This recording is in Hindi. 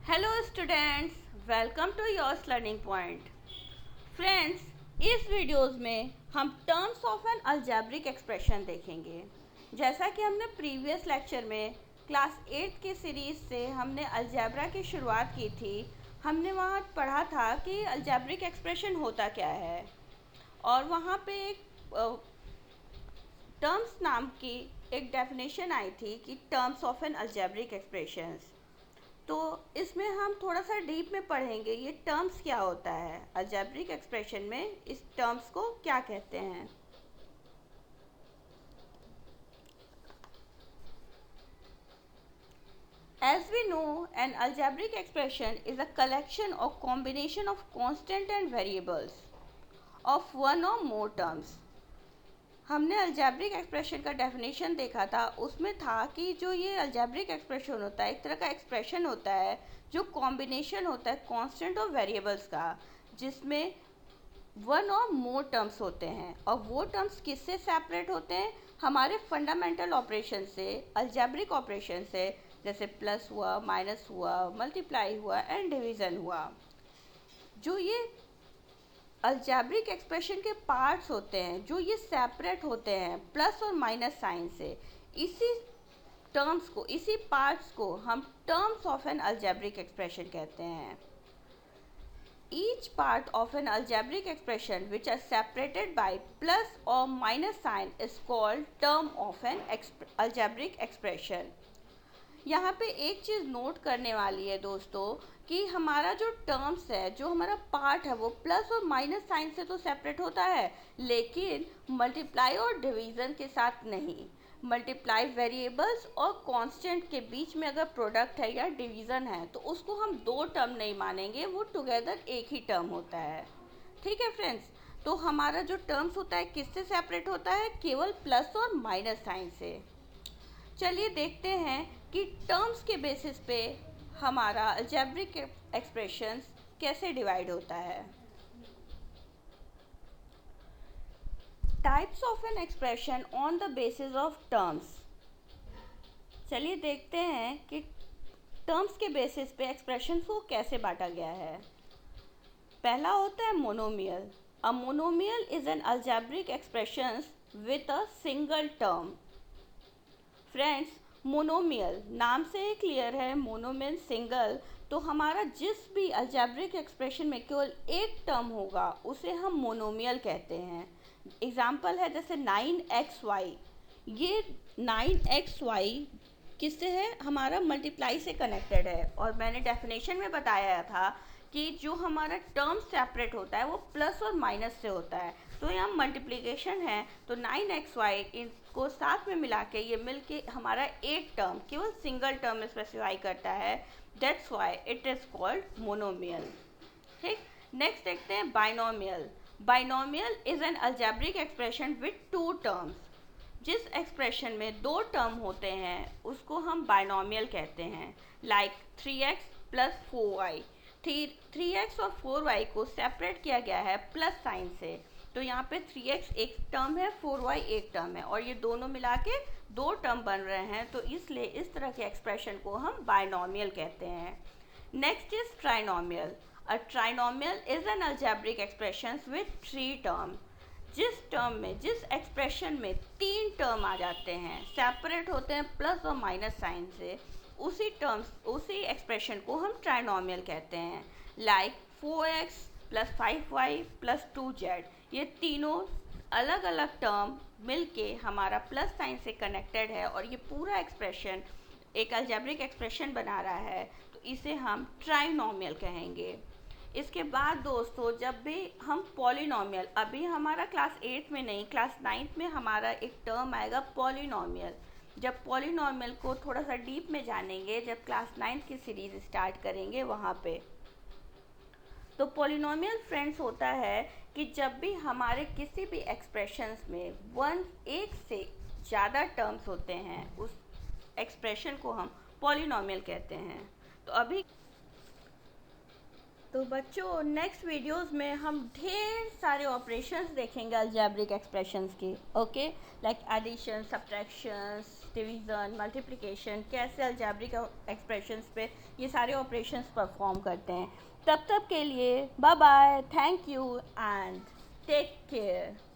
Hello students, welcome to yours learning point. Friends, इस वीडियोस में हम terms of an algebraic expression देखेंगे। जैसा कि हमने प्रीवियस लेक्चर में क्लास 8 की सीरीज़ से हमने अलजेब्रा की शुरुआत की थी। हमने वहाँ पढ़ा था कि अलजेब्रिक एक्सप्रेशन होता क्या है, और वहाँ पे एक टर्म्स नाम की एक डेफिनेशन आई थी कि terms of an algebraic expressions. तो इसमें हम थोड़ा सा डीप में पढ़ेंगे ये टर्म्स क्या होता है, अलजेब्रिक एक्सप्रेशन में इस टर्म्स को क्या कहते हैं। As we know, an algebraic expression is a collection or combination of constant and variables of one or more terms. हमने अलजेब्रिक एक्सप्रेशन का डेफिनेशन देखा था, उसमें था कि जो ये अलजेब्रिक एक्सप्रेशन होता है एक तरह का एक्सप्रेशन होता है जो कॉम्बिनेशन होता है कांस्टेंट और वेरिएबल्स का, जिसमें वन और मोर टर्म्स होते हैं। और वो टर्म्स किससे सेपरेट होते हैं? हमारे फंडामेंटल ऑपरेशन से, अलजेब्रिक ऑपरेशन से, जैसे प्लस हुआ, माइनस हुआ, मल्टीप्लाई हुआ एंड डिवीज़न हुआ। जो ये अलजेब्रिक एक्सप्रेशन के पार्ट्स होते हैं, जो ये सेपरेट होते हैं प्लस और माइनस साइन से, इसी टर्म्स को, इसी पार्ट्स को हम terms of an algebraic expression कहते हैं। Each part of an algebraic expression which are separated by plus or minus sign is called term of an algebraic expression. यहाँ पे एक चीज़ नोट करने वाली है दोस्तों कि हमारा जो टर्म्स है, जो हमारा पार्ट है, वो प्लस और माइनस साइन से तो सेपरेट होता है, लेकिन मल्टीप्लाई और डिवीज़न के साथ नहीं। मल्टीप्लाई वेरिएबल्स और कांस्टेंट के बीच में अगर प्रोडक्ट है या डिवीज़न है तो उसको हम दो टर्म नहीं मानेंगे, वो टुगेदर एक ही टर्म होता है। ठीक है फ्रेंड्स, तो हमारा जो टर्म्स होता है किससे सेपरेट होता है? केवल प्लस और माइनस साइन से। चलिए देखते हैं कि टर्म्स के बेसिस पे हमारा अलजेब्रिक एक्सप्रेशंस कैसे डिवाइड होता है। Types of an expression on the basis of terms. चलिए देखते हैं कि टर्म्स के बेसिस पे एक्सप्रेशंस को कैसे बांटा गया है। पहला होता है monomial. A monomial is an algebraic expressions with a single term. Friends, monomial नाम से ही क्लियर है, मोनो मीन सिंगल। तो हमारा जिस भी अलजेब्रिक एक्सप्रेशन में केवल एक टर्म होगा उसे हम मोनोमियल कहते हैं। एग्जाम्पल है जैसे 9xy। ये 9xy किससे है? हमारा मल्टीप्लाई से कनेक्टेड है, और मैंने डेफिनेशन में बताया था कि जो हमारा टर्म सेपरेट होता है वो प्लस और माइनस से होता है। तो यहाँ मल्टीप्लिकेशन है, तो 9xy इनको साथ में मिला के ये मिल के हमारा एक टर्म, केवल सिंगल टर्म स्पेसिफाई करता है। That's why it is called monomial. ठीक, नेक्स्ट देखते हैं binomial. Binomial is an algebraic expression with to terms. जिस एक्सप्रेशन में दो टर्म होते हैं उसको हम बाइनोमियल कहते हैं। Like 3x plus 4y। 3x और 4y को सेपरेट किया गया है प्लस साइन से, तो यहाँ पे 3x एक टर्म है, 4y एक टर्म है, और ये दोनों मिला के दो टर्म बन रहे हैं, तो इसलिए इस तरह के एक्सप्रेशन को हम बाइनोमियल कहते हैं। Next is trinomial. A trinomial is an algebraic expression with three term. जिस टर्म में, जिस एक्सप्रेशन में तीन टर्म आ जाते हैं, सेपरेट होते हैं प्लस और माइनस साइन से, उसी टर्म्स, उसी एक्सप्रेशन को हम ट्राइनोमियल कहते हैं। Like 4x plus 5y plus 2z, ये तीनों अलग अलग टर्म मिलके हमारा प्लस साइन से कनेक्टेड है, और ये पूरा एक्सप्रेशन एक अलजेब्रिक एक्सप्रेशन बना रहा है, तो इसे हम ट्राइनोमियल कहेंगे। इसके बाद दोस्तों, जब भी हम पॉलिनोमियल, अभी हमारा क्लास 8 में नहीं, क्लास 9 में हमारा एक टर्म आएगा पॉलिनोमियल। जब पॉलिनोमियल को थोड़ा सा डीप में जानेंगे, जब क्लास 9 की सीरीज़ स्टार्ट करेंगे वहाँ पे। तो पॉलिनोमियल फ्रेंड्स होता है कि जब भी हमारे किसी भी एक्सप्रेशंस में एक से ज़्यादा टर्म्स होते हैं, उस एक्सप्रेशन को हम पॉलिनोमियल कहते हैं। तो बच्चों, नेक्स्ट वीडियोस में हम ढेर सारे ऑपरेशंस देखेंगे अलजेब्रिक एक्सप्रेशंस की। Okay, like addition, subtractions, division, multiplication, कैसे अलजेब्रिक एक्सप्रेशंस पे ये सारे ऑपरेशंस परफॉर्म करते हैं। तब तक के लिए bye bye, thank you and take care.